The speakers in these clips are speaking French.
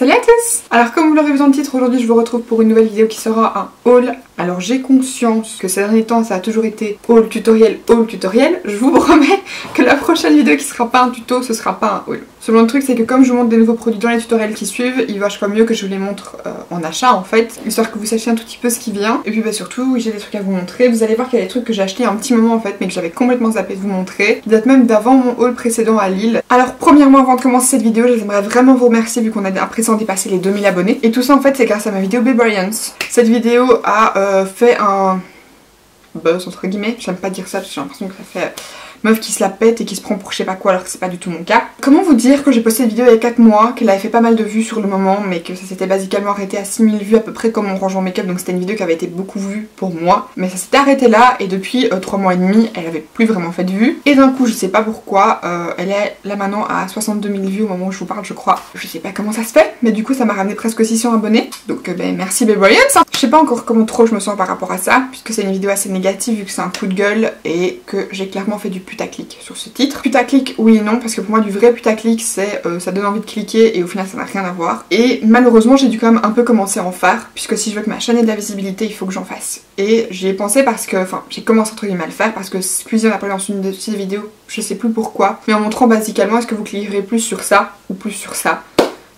Salut à tous! Alors comme vous l'aurez vu dans le titre, aujourd'hui je vous retrouve pour une nouvelle vidéo qui sera un haul. Alors j'ai conscience que ces derniers temps ça a toujours été haul tutoriel. Je vous promets que la prochaine vidéo qui sera pas un tuto, ce sera pas un haul. Seulement le truc c'est que comme je vous montre des nouveaux produits dans les tutoriels qui suivent, il va vachement mieux que je vous les montre en achat en fait, histoire que vous sachiez un tout petit peu ce qui vient. Et puis bah surtout j'ai des trucs à vous montrer. Vous allez voir qu'il y a des trucs que j'ai acheté un petit moment en fait mais que j'avais complètement zappé de vous montrer. Qui datent même d'avant mon haul précédent à Lille. Alors premièrement avant de commencer cette vidéo, j'aimerais vraiment vous remercier vu qu'on a à présent dépassé les 2000 abonnés. Et tout ça en fait c'est grâce à ma vidéo Babe Bryant. Cette vidéo a fait un buzz entre guillemets, j'aime pas dire ça parce que j'ai l'impression que ça fait meuf qui se la pète et qui se prend pour je sais pas quoi alors que c'est pas du tout mon cas. Comment vous dire que j'ai posté cette vidéo il y a 4 mois, qu'elle avait fait pas mal de vues sur le moment mais que ça s'était basiquement arrêté à 6000 vues à peu près comme mon rangement make-up, donc c'était une vidéo qui avait été beaucoup vue pour moi. Mais ça s'était arrêté là et depuis 3 mois et demi elle avait plus vraiment fait de vues. Et d'un coup je sais pas pourquoi, elle est là maintenant à 62 000 vues au moment où je vous parle je crois. Je sais pas comment ça se fait mais du coup ça m'a ramené presque 600 abonnés. Donc ben merci Babe Bryant. Je sais pas encore comment trop je me sens par rapport à ça puisque c'est une vidéo assez négative vu que c'est un coup de gueule et que j'ai clairement fait du putaclic sur ce titre. Putaclic oui et non parce que pour moi du vrai putaclic c'est ça donne envie de cliquer et au final ça n'a rien à voir. Et malheureusement j'ai dû quand même un peu commencer à en faire puisque si je veux que ma chaîne ait de la visibilité il faut que j'en fasse. Et j'y ai pensé parce que, enfin j'ai commencé entre guillemets à le faire parce que Squeezie en a parlé dans une de ses vidéos, je sais plus pourquoi, mais en montrant basiquement est-ce que vous cliquerez plus sur ça ou plus sur ça.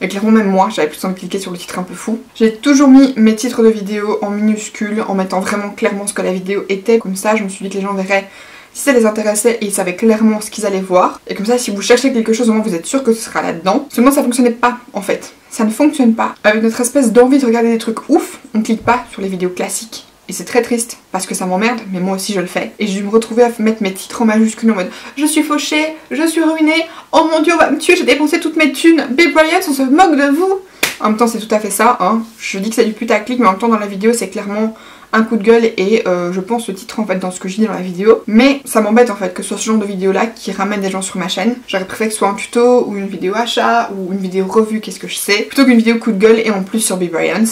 Et clairement même moi j'avais plus envie de cliquer sur le titre un peu fou. J'ai toujours mis mes titres de vidéos en minuscules en mettant vraiment clairement ce que la vidéo était, comme ça je me suis dit que les gens verraient si ça les intéressait et ils savaient clairement ce qu'ils allaient voir. Et comme ça si vous cherchez quelque chose au moins vous êtes sûr que ce sera là-dedans. Seulement ça fonctionnait pas en fait. Ça ne fonctionne pas. Avec notre espèce d'envie de regarder des trucs ouf, on clique pas sur les vidéos classiques. Et c'est très triste parce que ça m'emmerde, mais moi aussi je le fais. Et je vais me retrouver à mettre mes titres en majuscules en mode je suis fauchée, je suis ruinée, oh mon dieu on va me tuer, j'ai dépensé toutes mes thunes, Babe Bryant on se moque de vous. En même temps c'est tout à fait ça, hein. Je dis que c'est du putaclic mais en même temps dans la vidéo c'est clairement un coup de gueule et je pense le titre en fait dans ce que je dis dans la vidéo. Mais ça m'embête en fait que ce soit ce genre de vidéo là qui ramène des gens sur ma chaîne. J'aurais préféré que ce soit un tuto ou une vidéo achat ou une vidéo revue, qu'est-ce que je sais, plutôt qu'une vidéo coup de gueule et en plus sur Babe Bryant.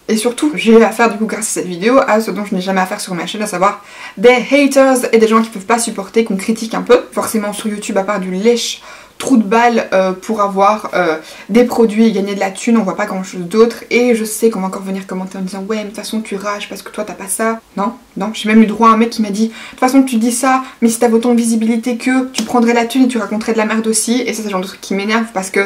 Et surtout, j'ai affaire du coup grâce à cette vidéo à ce dont je n'ai jamais affaire sur ma chaîne, à savoir des haters et des gens qui peuvent pas supporter qu'on critique un peu. Forcément sur YouTube à part du lèche trou de balle pour avoir des produits et gagner de la thune, on voit pas grand chose d'autre. Et je sais qu'on va encore venir commenter en disant ouais mais de toute façon tu rages parce que toi t'as pas ça. Non, j'ai même eu droit à un mec qui m'a dit de toute façon tu dis ça mais si t'avais autant de visibilité que tu prendrais la thune et tu raconterais de la merde aussi. Et ça c'est le genre de truc qui m'énerve parce que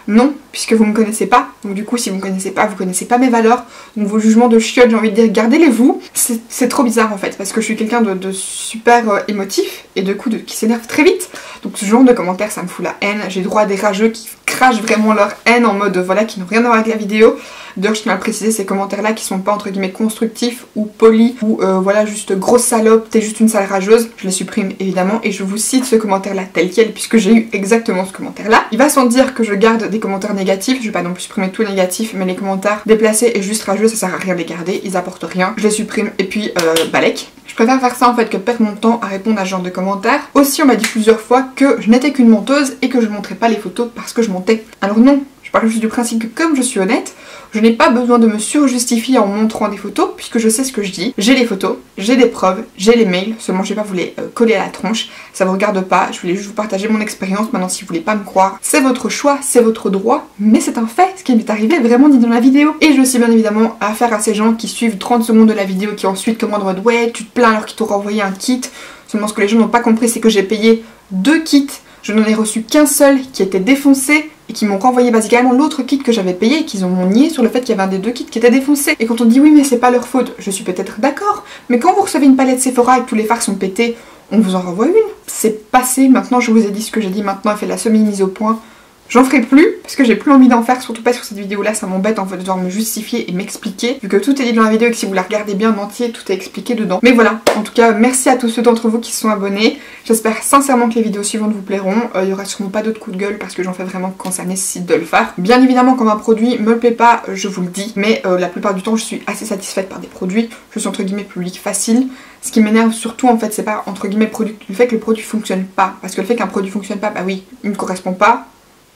non, puisque vous me connaissez pas, donc du coup si vous me connaissez pas mes valeurs, donc vos jugements de chiottes j'ai envie de dire gardez-les vous. C'est trop bizarre en fait parce que je suis quelqu'un de super émotif et de coup qui s'énerve très vite. Donc ce genre de commentaires ça me fout la haine, j'ai droit à des rageux qui crachent vraiment leur haine en mode voilà qui n'ont rien à voir avec la vidéo. D'ailleurs je tiens à préciser ces commentaires là qui sont pas entre guillemets constructifs ou polis ou voilà juste grosse salope, t'es juste une sale rageuse, je les supprime évidemment et je vous cite ce commentaire là tel quel puisque j'ai eu exactement ce commentaire là. Il va sans dire que je garde des commentaires négatifs, je vais pas non plus supprimer tout négatif mais les commentaires déplacés et juste rageux ça sert à rien de les garder, ils apportent rien, je les supprime et puis balèque. Je préfère faire ça en fait que perdre mon temps à répondre à ce genre de commentaires. Aussi on m'a dit plusieurs fois que je n'étais qu'une menteuse et que je montrais pas les photos parce que je mentais. Alors non, je parle juste du principe que comme je suis honnête, je n'ai pas besoin de me surjustifier en montrant des photos puisque je sais ce que je dis. J'ai les photos, j'ai des preuves, j'ai les mails, seulement je vais pas vous les coller à la tronche, ça me regarde pas, je voulais juste vous partager mon expérience. Maintenant si vous voulez pas me croire, c'est votre choix, c'est votre droit, mais c'est un fait, ce qui m'est arrivé vraiment dit dans la vidéo. Et j'ai aussi bien évidemment affaire à ces gens qui suivent 30 secondes de la vidéo qui ensuite commandent en mode ouais tu te plains alors qu'ils t'ont renvoyé un kit. Seulement ce que les gens n'ont pas compris c'est que j'ai payé 2 kits, je n'en ai reçu qu'un seul qui était défoncé et qui m'ont renvoyé basiquement l'autre kit que j'avais payé et qu'ils ont nié sur le fait qu'il y avait un des 2 kits qui était défoncé. Et quand on dit oui mais c'est pas leur faute, je suis peut-être d'accord, mais quand vous recevez une palette Sephora et que tous les fards sont pétés, on vous en renvoie une. C'est passé, maintenant je vous ai dit ce que j'ai dit, maintenant elle fait la semi-mise au point. J'en ferai plus parce que j'ai plus envie d'en faire, surtout pas sur cette vidéo là, ça m'embête en fait de devoir me justifier et m'expliquer vu que tout est dit dans la vidéo et que si vous la regardez bien en entier tout est expliqué dedans. Mais voilà, en tout cas merci à tous ceux d'entre vous qui se sont abonnés, j'espère sincèrement que les vidéos suivantes vous plairont, il y aura sûrement pas d'autres coups de gueule parce que j'en fais vraiment quand ça nécessite de le faire. Bien évidemment quand un produit me plaît pas je vous le dis, mais la plupart du temps je suis assez satisfaite par des produits, je suis entre guillemets public facile. Ce qui m'énerve surtout en fait c'est pas entre guillemets le fait que le produit fonctionne pas, parce que le fait qu'un produit fonctionne pas, bah oui il me correspond pas.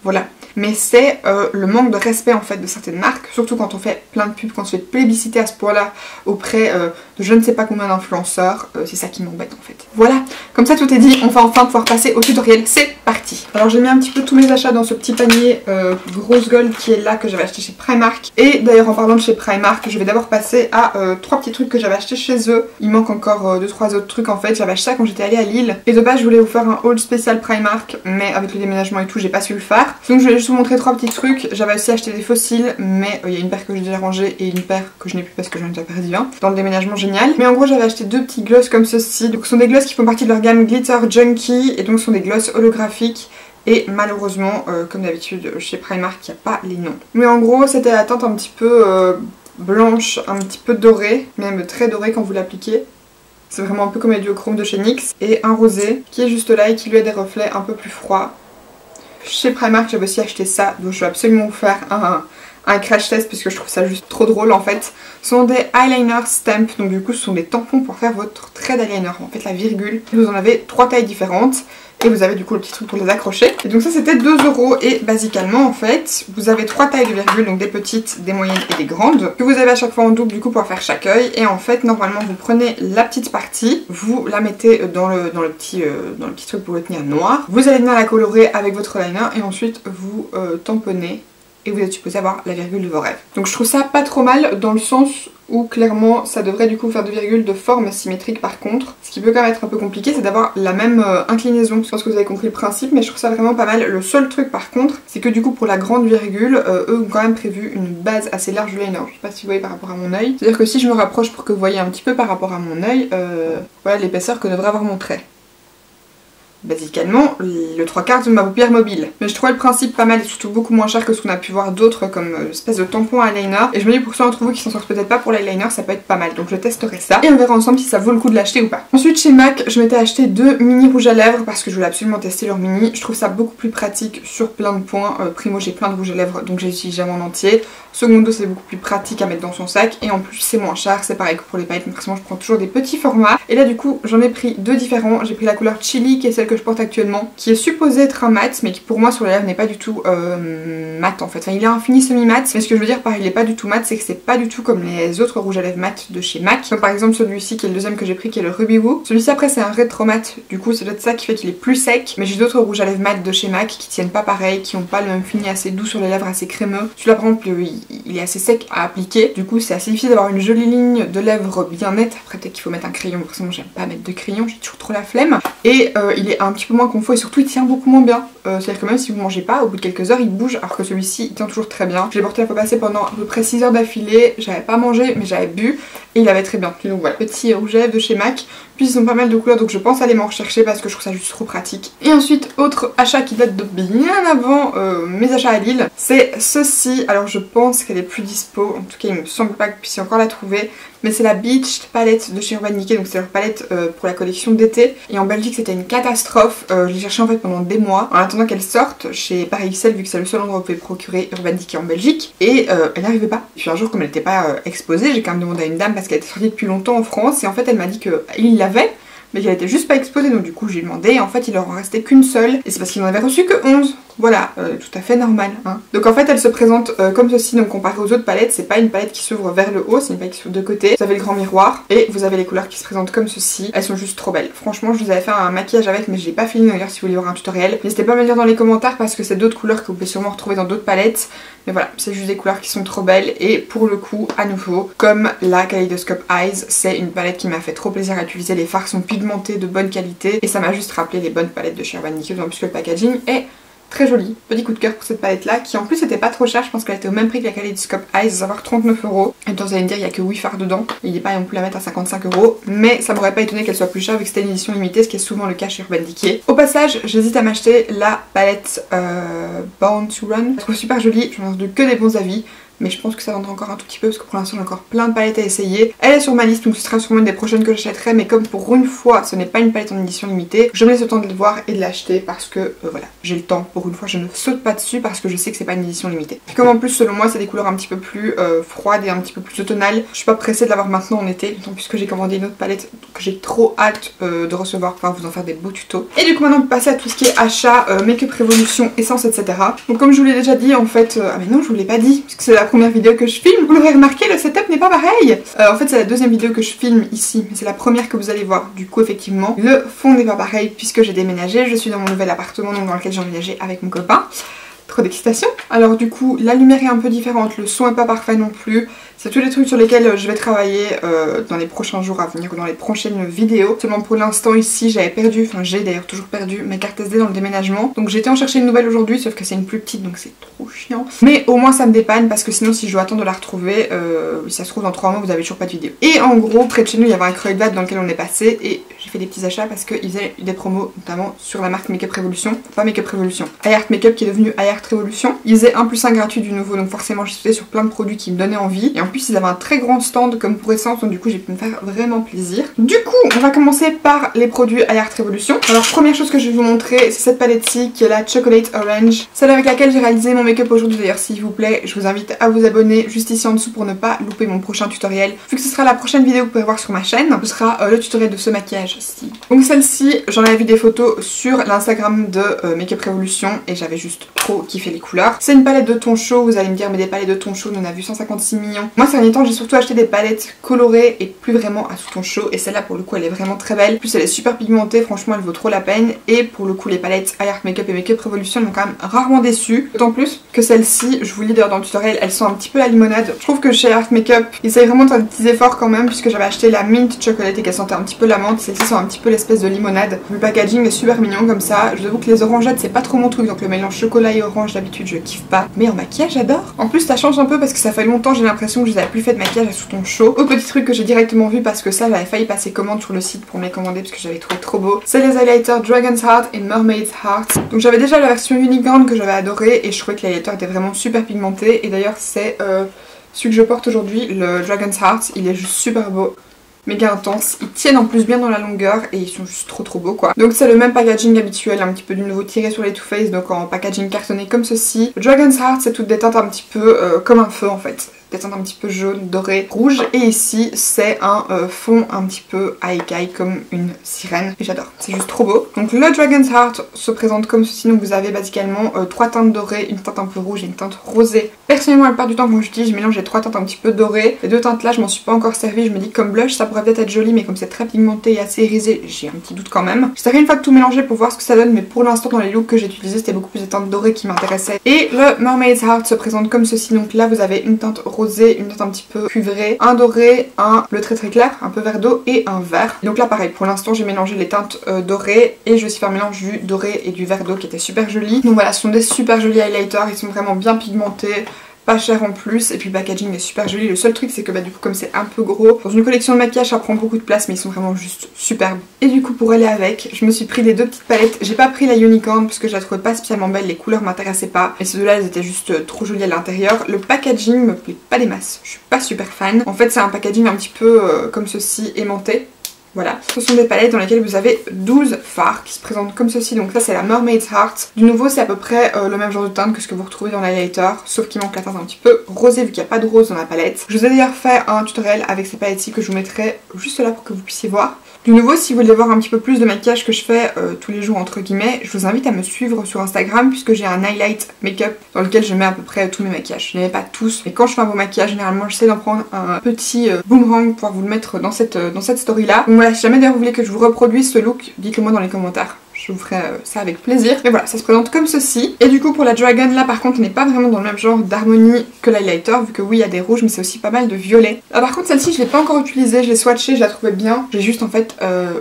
voilà. Mais c'est le manque de respect en fait de certaines marques, surtout quand on fait plein de pubs, quand on se fait plébisciter à ce point-là auprès de je ne sais pas combien d'influenceurs, c'est ça qui m'embête en fait. Voilà, comme ça tout est dit, on va enfin pouvoir passer au tutoriel, c'est parti. Alors j'ai mis un petit peu tous mes achats dans ce petit panier Rose Gold qui est là, que j'avais acheté chez Primark. Et d'ailleurs en parlant de chez Primark, je vais d'abord passer à 3 petits trucs que j'avais acheté chez eux. Il manque encore 2-3 autres trucs en fait, j'avais acheté ça quand j'étais allée à Lille. Et de base je voulais vous faire un haul spécial Primark, mais avec le déménagement et tout j'ai pas su le faire. Donc je vais juste vous montrer 3 petits trucs. J'avais aussi acheté des fossiles, mais il y a une paire que j'ai déjà rangée et une paire que je n'ai plus parce que j'en ai déjà perdu un dans le déménagement génial. Mais en gros j'avais acheté 2 petits gloss comme ceci. Donc ce sont des gloss qui font partie de leur gamme Glitter Junkie et donc ce sont des gloss holographiques. Et malheureusement, comme d'habitude chez Primark, il n'y a pas les noms. Mais en gros c'était la teinte un petit peu blanche, un petit peu dorée, même très dorée quand vous l'appliquez. C'est vraiment un peu comme les duochrome de chez NYX. Et un rosé qui est juste là et qui lui a des reflets un peu plus froids. Chez Primark j'avais aussi acheté ça, donc je vais absolument vous faire un crash test puisque je trouve ça juste trop drôle en fait. Ce sont des eyeliner stamp, donc du coup ce sont des tampons pour faire votre trait d'eyeliner, en fait la virgule. Vous en avez 3 tailles différentes et vous avez du coup le petit truc pour les accrocher. Et donc ça c'était 2 € et basiquement en fait vous avez 3 tailles de virgule, donc des petites, des moyennes et des grandes, que vous avez à chaque fois en double du coup pour faire chaque œil. Et en fait normalement vous prenez la petite partie, vous la mettez dans le petit truc pour le tenir noir, vous allez venir la colorer avec votre liner et ensuite vous tamponnez et vous êtes supposé avoir la virgule de vos rêves. Donc je trouve ça pas trop mal dans le sens où clairement ça devrait du coup faire 2 virgules de forme symétrique. Par contre ce qui peut quand même être un peu compliqué c'est d'avoir la même inclinaison. Je pense que vous avez compris le principe, mais je trouve ça vraiment pas mal. Le seul truc par contre c'est que du coup pour la grande virgule eux ont quand même prévu une base assez large de liner. Je sais pas si vous voyez par rapport à mon œil, c'est à dire que si je me rapproche pour que vous voyez un petit peu par rapport à mon œil, voilà l'épaisseur que devrait avoir mon trait. Basiquement le 3/4 de ma paupière mobile. Mais je trouvais le principe pas mal et surtout beaucoup moins cher que ce qu'on a pu voir d'autres comme espèce de tampon eyeliner. Et je me dis pour ceux d'entre vous qui s'en sortent peut-être pas pour l'eyeliner, ça peut être pas mal. Donc je testerai ça et on verra ensemble si ça vaut le coup de l'acheter ou pas. Ensuite chez MAC, je m'étais acheté 2 mini rouges à lèvres parce que je voulais absolument tester leur mini. Je trouve ça beaucoup plus pratique sur plein de points. Primo j'ai plein de rouges à lèvres donc j'ai utilisé jamais en entier. Secondo c'est beaucoup plus pratique à mettre dans son sac et en plus c'est moins cher. C'est pareil que pour les paillettes, mais forcément je prends toujours des petits formats. Et là du coup j'en ai pris 2 différents. J'ai pris la couleur Chili qui est celle que je porte actuellement, qui est supposé être un mat mais qui pour moi sur les lèvres n'est pas du tout mat en fait. Enfin il est un fini semi-mat, mais ce que je veux dire par il est pas du tout mat c'est que c'est pas du tout comme les autres rouges à lèvres mat de chez MAC. Donc par exemple celui-ci qui est le deuxième que j'ai pris qui est le Ruby Woo. Celui-ci après c'est un rétro mat, du coup c'est peut-être ça qui fait qu'il est plus sec, mais j'ai d'autres rouges à lèvres mat de chez MAC qui tiennent pas pareil, qui ont pas le même fini assez doux sur les lèvres, assez crémeux. Celui-là par exemple il est assez sec à appliquer, du coup c'est assez difficile d'avoir une jolie ligne de lèvres bien nette. Après peut-être qu'il faut mettre un crayon, forcément j'aime pas mettre de crayon, j'ai toujours trop la flemme. Et il est un petit peu moins confort et surtout il tient beaucoup moins bien. C'est-à-dire que même si vous mangez pas, au bout de quelques heures il bouge, alors que celui-ci il tient toujours très bien. Je l'ai porté la fois passée pendant à peu près 6 heures d'affilée, j'avais pas mangé mais j'avais bu et il avait très bien. Donc voilà, petit rouge à lèvres de chez MAC. Puis ils ont pas mal de couleurs donc je pense aller m'en rechercher parce que je trouve ça juste trop pratique. Et ensuite autre achat qui date de bien avant mes achats à Lille, c'est ceci. Alors je pense qu'elle est plus dispo, en tout cas il me semble pas que vous puissiez encore la trouver, mais c'est la Beach palette de chez Urban Decay, donc c'est leur palette pour la collection d'été. Et en Belgique c'était une catastrophe, je l'ai cherchée en fait pendant des mois en attendant qu'elle sorte chez Paris XL vu que c'est le seul endroit où vous pouvez procurer Urban Decay en Belgique, et elle n'arrivait pas. Puis un jour comme elle n'était pas exposée, j'ai quand même demandé à une dame parce qu'elle était sortie depuis longtemps en France et en fait elle m'a dit qu'il l'avait mais qu'elle était juste pas exposée, donc du coup j'ai demandé et en fait il leur en restait qu'une seule et c'est parce qu'ils n'en avaient reçu que 11. Voilà, tout à fait normal hein. Donc en fait elle se présente comme ceci, donc comparé aux autres palettes c'est pas une palette qui s'ouvre vers le haut, c'est une palette qui s'ouvre de côté. Vous avez le grand miroir et vous avez les couleurs qui se présentent comme ceci. Elles sont juste trop belles. Franchement je vous avais fait un maquillage avec mais je l'ai pas fini, d'ailleurs si vous voulez voir un tutoriel n'hésitez pas à me le dire dans les commentaires parce que c'est d'autres couleurs que vous pouvez sûrement retrouver dans d'autres palettes. Mais voilà, c'est juste des couleurs qui sont trop belles et pour le coup, à nouveau, comme la Kaleidoscope Eyes, c'est une palette qui m'a fait trop plaisir à utiliser. Les fards sont pigmentés de bonne qualité et ça m'a juste rappelé les bonnes palettes de chez Urban Decay, d'autant plus que le packaging est très joli. Petit coup de cœur pour cette palette là qui en plus était pas trop chère, je pense qu'elle était au même prix que la Kaleidoscope Eyes, à savoir 39 €. Et vous allez me dire il y a que 8 fards dedans, il n'est pas non plus la mettre à 55 €, mais ça m'aurait pas étonné qu'elle soit plus chère vu que c'était une édition limitée, ce qui est souvent le cas chez Urban Decay. Au passage j'hésite à m'acheter la palette Born to Run, je trouve super jolie, j'en ai entendu que des bons avis. mais je pense que ça vendra encore un tout petit peu parce que pour l'instant j'ai encore plein de palettes à essayer. Elle est sur ma liste donc ce sera sûrement une des prochaines que j'achèterai, mais comme pour une fois ce n'est pas une palette en édition limitée, je me laisse le temps de le voir et de l'acheter parce que voilà, j'ai le temps. Pour une fois je ne saute pas dessus parce que je sais que c'est pas une édition limitée. Puis comme en plus selon moi c'est des couleurs un petit peu plus froides et un petit peu plus automnales, je suis pas pressée de l'avoir maintenant en été, donc puisque j'ai commandé une autre palette que j'ai trop hâte de recevoir pour pouvoir vous en faire des beaux tutos. Et du coup maintenant on peut passer à tout ce qui est achat, Make-up Révolution, essence, etc. Donc comme je vous l'ai déjà dit en fait, ah mais non je vous l'ai pas dit, puisque c'est la première vidéo que je filme, vous l'aurez remarqué, le setup n'est pas pareil. En fait c'est la deuxième vidéo que je filme ici, mais c'est la première que vous allez voir. Du coup effectivement, le fond n'est pas pareil puisque j'ai déménagé, je suis dans mon nouvel appartement donc dans lequel j'ai emménagé avec mon copain. Trop d'excitation. Alors du coup la lumière est un peu différente, le son est pas parfait non plus. C'est tous les trucs sur lesquels je vais travailler dans les prochains jours à venir ou dans les prochaines vidéos. Seulement pour l'instant ici j'avais perdu, enfin j'ai d'ailleurs toujours perdu mes cartes SD dans le déménagement. Donc j'ai été en chercher une nouvelle aujourd'hui, sauf que c'est une plus petite donc c'est trop chiant. Mais au moins ça me dépanne parce que sinon si je dois attendre de la retrouver, si ça se trouve dans 3 mois vous avez toujours pas de vidéo. Et en gros près de chez nous il y avait un Kruidvat dans lequel on est passé et j'ai fait des petits achats parce qu'ils faisaient des promos notamment sur la marque Make-up Révolution. Pas Make-up Révolution, iHeart Makeup qui est devenu iHeart Révolution. Ils faisaient 1 + 1 gratuit du nouveau donc forcément j'ai sauté sur plein de produits qui me donnaient envie. Et en plus ils avaient un très grand stand comme pour essence donc du coup j'ai pu me faire vraiment plaisir. Du coup on va commencer par les produits iHeart Révolution. Alors première chose que je vais vous montrer c'est cette palette-ci qui est la Chocolate Orange, celle avec laquelle j'ai réalisé mon make-up aujourd'hui. D'ailleurs s'il vous plaît je vous invite à vous abonner juste ici en dessous pour ne pas louper mon prochain tutoriel. Vu que ce sera la prochaine vidéo que vous pouvez voir sur ma chaîne, ce sera le tutoriel de ce maquillage-ci. Donc celle-ci j'en avais vu des photos sur l'Instagram de Make-up Révolution et j'avais juste trop kiffé les couleurs. C'est une palette de ton chaud, vous allez me dire mais des palettes de ton chaud on en a vu 156 millions. Moi ces derniers temps j'ai surtout acheté des palettes colorées et plus vraiment à sous-ton chaud et celle-là pour le coup elle est vraiment très belle. En plus elle est super pigmentée, franchement elle vaut trop la peine et pour le coup les palettes iHeart Makeup et Make-up Révolution m'ont quand même rarement déçu. D'autant plus que celle-ci, je vous le dis d'ailleurs dans le tutoriel, elles sont un petit peu la limonade. Je trouve que chez iHeart Makeup ils essayent vraiment de faire des petits efforts quand même puisque j'avais acheté la Mint Chocolate et qu'elle sentait un petit peu la menthe. Celles-ci sont un petit peu l'espèce de limonade. Le packaging est super mignon comme ça. Je vous avoue que les orangettes c'est pas trop mon truc donc le mélange chocolat et orange d'habitude je kiffe pas. Mais en maquillage j'adore. En plus ça change un peu parce que ça fait longtemps j'ai l'impression que je n'avais plus fait de maquillage à sous-ton chaud. Autre petit truc que j'ai directement vu parce que ça j'avais failli passer commande sur le site pour me les commander parce que j'avais trouvé trop beau. C'est les highlighters Dragon's Heart et Mermaid's Heart. Donc j'avais déjà la version Unicorn que j'avais adoré et je trouvais que l'highlighter était vraiment super pigmenté et d'ailleurs c'est celui que je porte aujourd'hui, le Dragon's Heart, il est juste super beau. Méga intense, ils tiennent en plus bien dans la longueur et ils sont juste trop beaux quoi. Donc c'est le même packaging habituel, un petit peu du nouveau tiré sur les Too Faced, donc en packaging cartonné comme ceci. Le Dragon's Heart c'est toutes des teintes un petit peu comme un feu en fait. Des teintes un petit peu jaune, doré, rouge. Et ici c'est un fond un petit peu high comme une sirène. Et j'adore, c'est juste trop beau. Donc le Dragon's Heart se présente comme ceci. Donc vous avez basiquement 3 teintes dorées, une teinte un peu rouge et une teinte rosée. Personnellement la plupart du temps quand je mélange les 3 teintes un petit peu dorées. Les 2 teintes là je m'en suis pas encore servi. Je me dis que comme blush ça pourrait peut-être être joli mais comme c'est très pigmenté et assez irisé j'ai un petit doute quand même. J'essaierai une fois de tout mélanger pour voir ce que ça donne mais pour l'instant dans les looks que j'ai utilisés c'était beaucoup plus des teintes dorées qui m'intéressaient. Et le Mermaid's Heart se présente comme ceci. Donc là vous avez une teinte rosée, une teinte un petit peu cuivrée, un doré, un bleu très clair, un peu vert d'eau et un vert. Donc là pareil pour l'instant j'ai mélangé les teintes dorées et je vais aussi faire un mélange du doré et du vert d'eau qui était super joli. Donc voilà ce sont des super jolis highlighters, ils sont vraiment bien pigmentés. Pas cher en plus et puis le packaging est super joli. Le seul truc c'est que du coup comme c'est un peu gros, dans une collection de maquillage ça prend beaucoup de place mais ils sont vraiment juste superbes. Et du coup pour aller avec, je me suis pris les 2 petites palettes. J'ai pas pris la Unicorn parce que je la trouvais pas spécialement belle, les couleurs m'intéressaient pas. Et ces deux là elles étaient juste trop jolies à l'intérieur. Le packaging me plaît pas des masses, je suis pas super fan. En fait c'est un packaging un petit peu comme ceci, aimanté. Voilà, ce sont des palettes dans lesquelles vous avez 12 fards qui se présentent comme ceci. Donc ça c'est la Mermaid's Heart. Du nouveau c'est à peu près le même genre de teinte que ce que vous retrouvez dans l'highlighter, sauf qu'il manque la teinte un petit peu rosée vu qu'il n'y a pas de rose dans la palette. Je vous ai d'ailleurs fait un tutoriel avec ces palettes-ci que je vous mettrai juste là pour que vous puissiez voir. Du nouveau, si vous voulez voir un petit peu plus de maquillage que je fais tous les jours entre guillemets, je vous invite à me suivre sur Instagram puisque j'ai un highlight make-up dans lequel je mets à peu près tous mes maquillages. Je ne les mets pas tous, mais quand je fais un beau maquillage, généralement j'essaie d'en prendre un petit boomerang pour pouvoir vous le mettre dans cette story là. Donc voilà, si jamais d'ailleurs vous voulez que je vous reproduise ce look, dites-le moi dans les commentaires. Je vous ferai ça avec plaisir. Mais voilà, ça se présente comme ceci. Et du coup pour la Dragon là par contre on n'est pas vraiment dans le même genre d'harmonie que l'highlighter, vu que oui il y a des rouges mais c'est aussi pas mal de violet. Par contre celle-ci je l'ai pas encore utilisée, je l'ai swatchée, je la trouvais bien. J'ai juste en fait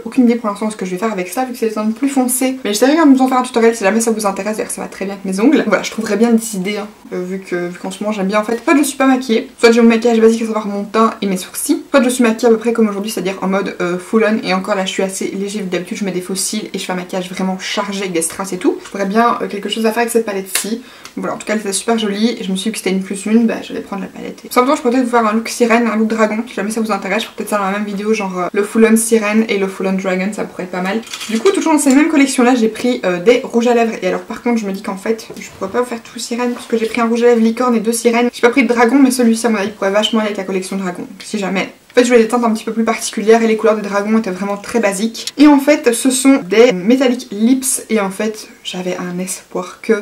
aucune idée pour l'instant de ce que je vais faire avec ça vu que c'est des teintes plus foncées. Mais j'essaierai quand même de vous en faire un tutoriel si jamais ça vous intéresse, d'ailleurs ça va très bien avec mes ongles. Voilà, je trouverais bien des idées hein, vu qu'en ce moment j'aime bien en fait. Soit je suis pas maquillée, soit j'ai mon maquillage basique à savoir mon teint et mes sourcils, soit je suis maquillée à peu près comme aujourd'hui, c'est-à-dire en mode full on. Et encore là je suis assez léger, d'habitude je mets des faux cils et je fais un maquillage maquillage vraiment chargé avec des strass et tout. Je pourrais bien quelque chose à faire avec cette palette-ci. Voilà, en tout cas elle était super jolie et je me suis dit que c'était une plus une, bah j'allais prendre la palette. Simplement je pourrais peut-être vous faire un look sirène, un look dragon, si jamais ça vous intéresse. Je ferai peut-être ça dans la même vidéo, genre le full on sirène et le full on dragon, ça pourrait être pas mal. Du coup toujours dans ces mêmes collections là j'ai pris des rouges à lèvres. Et alors par contre je me dis qu'en fait je pourrais pas vous faire tout sirène parce que j'ai pris un rouge à lèvres licorne et 2 sirènes. J'ai pas pris de dragon mais celui-ci à mon avis pourrait vachement aller avec la collection dragon, si jamais. En fait je voulais des teintes un petit peu plus particulières et les couleurs des dragons étaient vraiment très basiques. Et en fait ce sont des Metallic Lips et en fait j'avais un espoir que...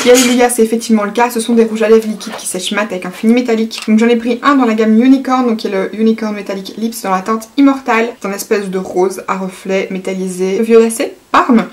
Et alléluia, c'est effectivement le cas, ce sont des rouges à lèvres liquides qui sèchent mat avec un fini métallique. Donc j'en ai pris un dans la gamme Unicorn, donc qui est le Unicorn Metallic Lips dans la teinte Immortale. C'est un espèce de rose à reflets métallisé violacé, Parme.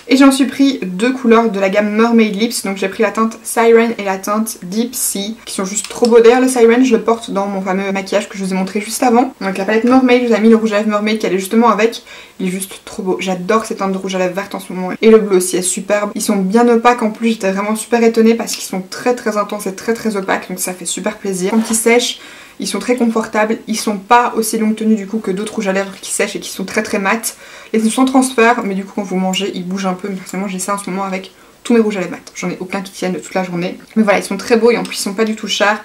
Et j'en suis pris 2 couleurs de la gamme Mermaid Lips, donc j'ai pris la teinte Siren et la teinte Deep Sea, qui sont juste trop beaux. D'ailleurs le Siren je le porte dans mon fameux maquillage que je vous ai montré juste avant. Donc la palette Mermaid, je vous ai mis le rouge à lèvres Mermaid qui allait justement avec, il est juste trop beau. J'adore ces teintes de rouge à lèvres verte en ce moment. Et le bleu aussi est superbe. Ils sont bien opaques en plus, j'étais vraiment super étonnée parce qu'ils sont très intenses et très opaques, donc ça fait super plaisir. Quand ils sèchent, ils sont très confortables, ils sont pas aussi longue tenue du coup que d'autres rouges à lèvres qui sèchent et qui sont très mat. Les sont transfert, mais du coup quand vous mangez ils bougent un peu, mais personnellement j'ai ça en ce moment avec tous mes rouges à lèvres mat. J'en ai aucun qui tiennent de toute la journée. Mais voilà, ils sont très beaux et en plus ils sont pas du tout chers.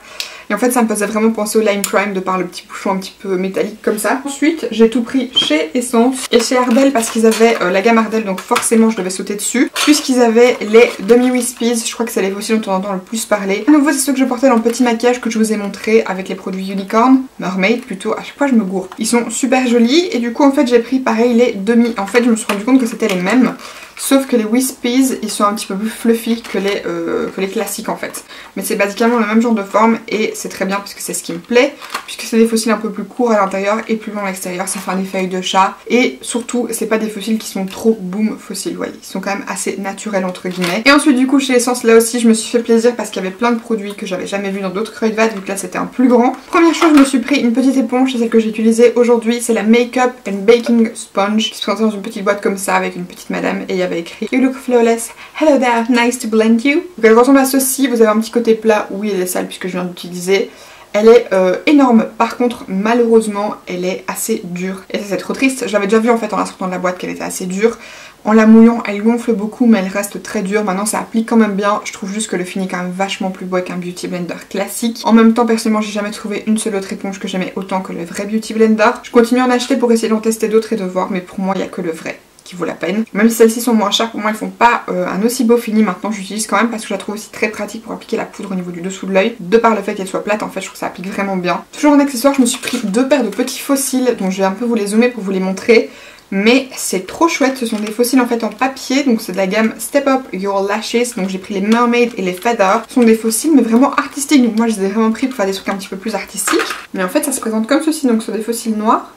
Et en fait ça me faisait vraiment penser au Lime Crime de par le petit bouchon un petit peu métallique comme ça. Ensuite j'ai tout pris chez Essence et chez Ardell parce qu'ils avaient la gamme Ardell, donc forcément je devais sauter dessus. Puisqu'ils avaient les Demi Wispies, je crois que c'est les fossiles dont on entend le plus parler. À nouveau c'est ceux que je portais dans le petit maquillage que je vous ai montré avec les produits Unicorn, Mermaid plutôt, à chaque fois je me gourre. Ils sont super jolis et du coup en fait j'ai pris pareil les demi. En fait je me suis rendu compte que c'était les mêmes. Sauf que les Wispies, ils sont un petit peu plus fluffy que les classiques en fait. Mais c'est basiquement le même genre de forme et c'est très bien parce que c'est ce qui me plaît. Puisque c'est des fossiles un peu plus courts à l'intérieur et plus longs à l'extérieur, ça fait un effet œil de chat. Et surtout, c'est pas des fossiles qui sont trop boom fossiles, vous voyez. Ils sont quand même assez naturels entre guillemets. Et ensuite du coup chez Essence, là aussi je me suis fait plaisir parce qu'il y avait plein de produits que j'avais jamais vu dans d'autres Kruidvat, vu que là c'était un plus grand. Première chose, je me suis pris une petite éponge, c'est celle que j'ai utilisée aujourd'hui. C'est la Makeup and Baking Sponge qui se présente dans une petite boîte comme ça avec une petite madame et il y avait écrit You look flawless, hello there, nice to blend you. Donc elle ressemble à ceci, vous avez un petit côté plat, oui elle est sale puisque je viens d'utiliser. Elle est énorme, par contre malheureusement elle est assez dure. Et ça c'est trop triste, j'avais déjà vu en fait en la sortant de la boîte qu'elle était assez dure. En la mouillant elle gonfle beaucoup mais elle reste très dure. Maintenant ça applique quand même bien, je trouve juste que le fini est quand même vachement plus beau qu'un Beauty Blender classique. En même temps personnellement j'ai jamais trouvé une seule autre éponge que j'aimais autant que le vrai Beauty Blender. Je continue à en acheter pour essayer d'en tester d'autres et de voir, mais pour moi il n'y a que le vrai qui vaut la peine. Même si celles-ci sont moins chères, pour moi elles font pas un aussi beau fini. Maintenant j'utilise quand même parce que je la trouve aussi très pratique pour appliquer la poudre au niveau du dessous de l'œil. De par le fait qu'elle soit plate, en fait je trouve que ça applique vraiment bien. Toujours en accessoire, je me suis pris 2 paires de petits fossiles dont je vais un peu vous les zoomer pour vous les montrer. Mais c'est trop chouette, ce sont des fossiles en fait en papier, donc c'est de la gamme Step Up Your Lashes, donc j'ai pris les Mermaid et les Feather. Ce sont des fossiles mais vraiment artistiques, donc moi je les ai vraiment pris pour faire des trucs un petit peu plus artistiques. Mais en fait ça se présente comme ceci, donc ce sont des fossiles noirs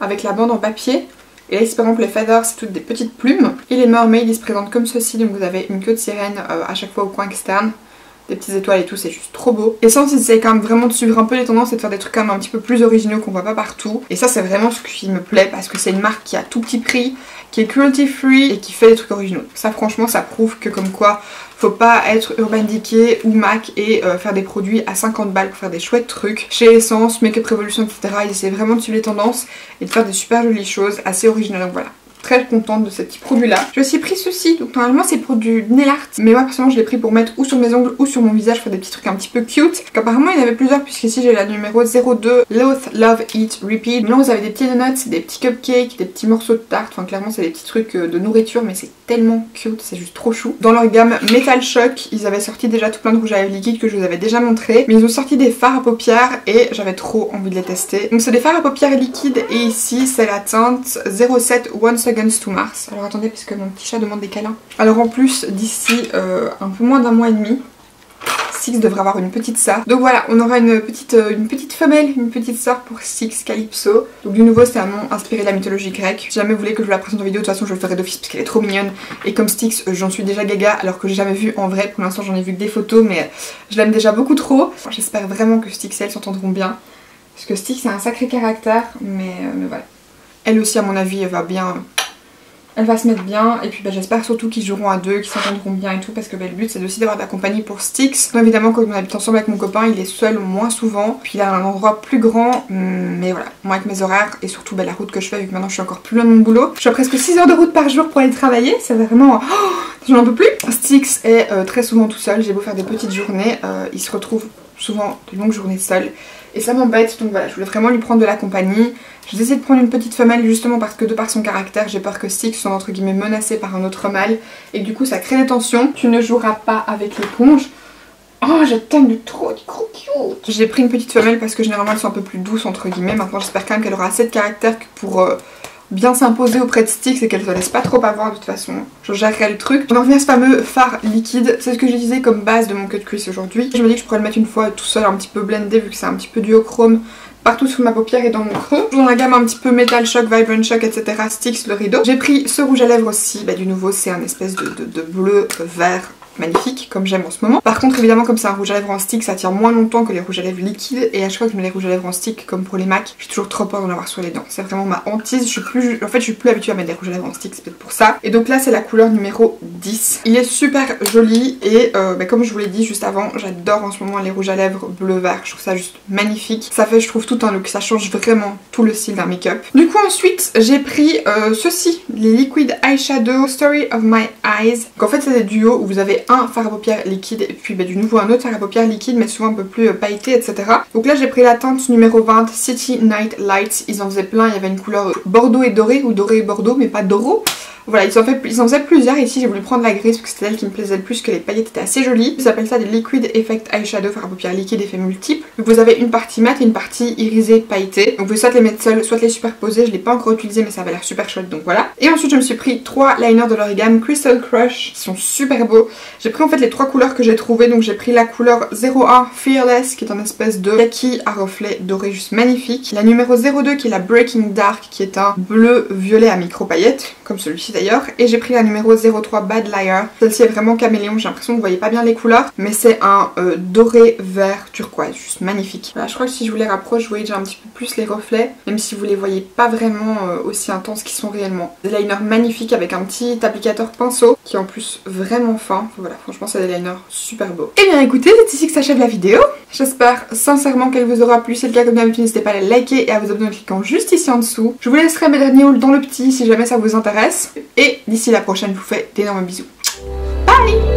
avec la bande en papier. Et là ici par exemple les feathers c'est toutes des petites plumes. Et les mermaids ils se présentent comme ceci, donc vous avez une queue de sirène à chaque fois au coin externe. Des petites étoiles et tout, c'est juste trop beau. Et Essence ils essayent quand même vraiment de suivre un peu les tendances et de faire des trucs quand même un petit peu plus originaux qu'on voit pas partout. Et ça c'est vraiment ce qui me plaît parce que c'est une marque qui a tout petit prix, qui est cruelty free et qui fait des trucs originaux. Ça franchement ça prouve que comme quoi faut pas être Urban Decay ou MAC et faire des produits à 50 balles pour faire des chouettes trucs. Chez Essence, Makeup Revolution etc. ils essaient vraiment de suivre les tendances et de faire des super jolies choses assez originales, donc voilà. Très contente de ce petit produit là. J'ai aussi pris ceci, donc normalement c'est pour du nail art, mais moi personnellement je l'ai pris pour mettre ou sur mes ongles ou sur mon visage, faire des petits trucs un petit peu cute. Apparemment il y en avait plusieurs puisqu'ici j'ai la numéro 02 Loath Love Eat Repeat. Là vous avez des petits donuts, des petits cupcakes, des petits morceaux de tarte, enfin clairement c'est des petits trucs de nourriture mais c'est tellement cute, c'est juste trop chou. Dans leur gamme Metal Shock, ils avaient sorti déjà tout plein de rouges à lèvres liquides que je vous avais déjà montré, mais ils ont sorti des fards à paupières et j'avais trop envie de les tester. Donc c'est des fards à paupières liquides et ici c'est la teinte 07 One Seconds to Mars. Alors attendez parce que mon petit chat demande des câlins. Alors en plus d'ici un peu moins d'un mois et demi, Six devrait avoir une petite sœur. Donc voilà, on aura une petite femelle, une petite sœur pour Six Calypso. Donc du nouveau c'est un nom inspiré de la mythologie grecque. Si jamais vous voulez que je vous la présente en vidéo, de toute façon je le ferai d'office parce qu'elle est trop mignonne. Et comme Styx, j'en suis déjà gaga alors que j'ai jamais vu en vrai. Pour l'instant j'en ai vu que des photos mais je l'aime déjà beaucoup trop. J'espère vraiment que Styx et elle s'entendront bien. Parce que Styx a un sacré caractère mais voilà. Elle aussi à mon avis elle va bien elle va se mettre bien. Et puis j'espère surtout qu'ils joueront à deux, qu'ils s'entendront bien et tout, parce que le but c'est aussi d'avoir de la compagnie pour Styx. Donc, évidemment quand on habite ensemble avec mon copain, il est seul moins souvent, puis il a un endroit plus grand, mais voilà, moi avec mes horaires et surtout la route que je fais, vu que maintenant je suis encore plus loin de mon boulot, je fais presque 6 heures de route par jour pour aller travailler, c'est vraiment... Oh, j'en peux plus. Styx est très souvent tout seul, j'ai beau faire des petites journées, il se retrouve souvent de longues journées seul et ça m'embête, donc voilà, je voulais vraiment lui prendre de la compagnie. J'ai décidé de prendre une petite femelle justement parce que de par son caractère, j'ai peur que Styx soit entre guillemets menacé par un autre mâle et que du coup ça crée des tensions. Tu ne joueras pas avec l'éponge. Oh, je t'aime de trop, trop cute. J'ai pris une petite femelle parce que généralement elles sont un peu plus douces entre guillemets. Maintenant j'espère quand même qu'elle aura assez de caractère pour bien s'imposer auprès de Styx et qu'elle se laisse pas trop avoir de toute façon. Je gérerai le truc. On en revient à ce fameux fard liquide. C'est ce que j'ai utilisé comme base de mon cut crease aujourd'hui. Je me dis que je pourrais le mettre une fois tout seul, un petit peu blendé vu que c'est un petit peu duochrome partout sous ma paupière et dans mon creux. Dans la gamme un petit peu Metal Shock, Vibrant Shock, etc. Styx, le rideau. J'ai pris ce rouge à lèvres aussi. Du nouveau, c'est un espèce de bleu vert magnifique comme j'aime en ce moment. Par contre évidemment comme c'est un rouge à lèvres en stick, ça tire moins longtemps que les rouges à lèvres liquides et à chaque fois que je mets les rouges à lèvres en stick comme pour les MAC, j'ai toujours trop peur d'en avoir sur les dents. C'est vraiment ma hantise. En fait je suis plus habituée à mettre des rouges à lèvres en stick, c'est peut-être pour ça. Et donc là c'est la couleur numéro 10. Il est super joli et comme je vous l'ai dit juste avant, j'adore en ce moment les rouges à lèvres bleu vert. Je trouve ça juste magnifique. Ça fait je trouve tout un look, ça change vraiment tout le style d'un make-up. Du coup ensuite j'ai pris ceci, les Liquid Eyeshadow Story of My Eyes. Donc en fait c'est des duos où vous avez un fard à paupières liquide et puis du nouveau un autre fard à paupières liquide mais souvent un peu plus pailleté, etc. Donc là j'ai pris la teinte numéro 20 City Night Lights. Ils en faisaient plein, il y avait une couleur bordeaux et doré ou doré et bordeaux mais pas d'oro. Voilà, ils en faisaient plusieurs. Ici j'ai voulu prendre la grise parce que c'était elle qui me plaisait le plus, que les paillettes étaient assez jolies. Ils appellent ça des Liquid Effect Eyeshadow, fard à paupières liquide effet multiple. Donc vous avez une partie mat et une partie irisée pailletée. Donc vous pouvez soit les mettre seuls, soit les superposer. Je l'ai pas encore utilisé mais ça avait l'air super chouette, donc voilà. Et ensuite je me suis pris 3 liners de leur gamme Crystal Crush, qui sont super beaux. J'ai pris en fait les 3 couleurs que j'ai trouvées. Donc j'ai pris la couleur 01 Fearless qui est un espèce de kaki à reflet doré juste magnifique. La numéro 02 qui est la Breaking Dark qui est un bleu violet à micro paillettes, comme celui-ci d'ailleurs. Et j'ai pris la numéro 03 Bad Liar. Celle-ci est vraiment caméléon, j'ai l'impression que vous voyez pas bien les couleurs, mais c'est un doré vert turquoise, juste magnifique. Voilà, je crois que si je vous les rapproche, vous voyez déjà un petit peu plus les reflets, même si vous les voyez pas vraiment aussi intenses qu'ils sont réellement. Des liners magnifiques avec un petit applicateur pinceau qui est en plus vraiment fin. Voilà, franchement c'est des liners super beaux. Et bien écoutez, c'est ici que s'achève la vidéo. J'espère sincèrement qu'elle vous aura plu. Si c'est le cas, comme d'habitude, n'hésitez pas à la liker et à vous abonner en cliquant juste ici en dessous. Je vous laisserai mes derniers hauls dans le petit si jamais ça vous intéresse. Et d'ici la prochaine, je vous fais d'énormes bisous. Bye!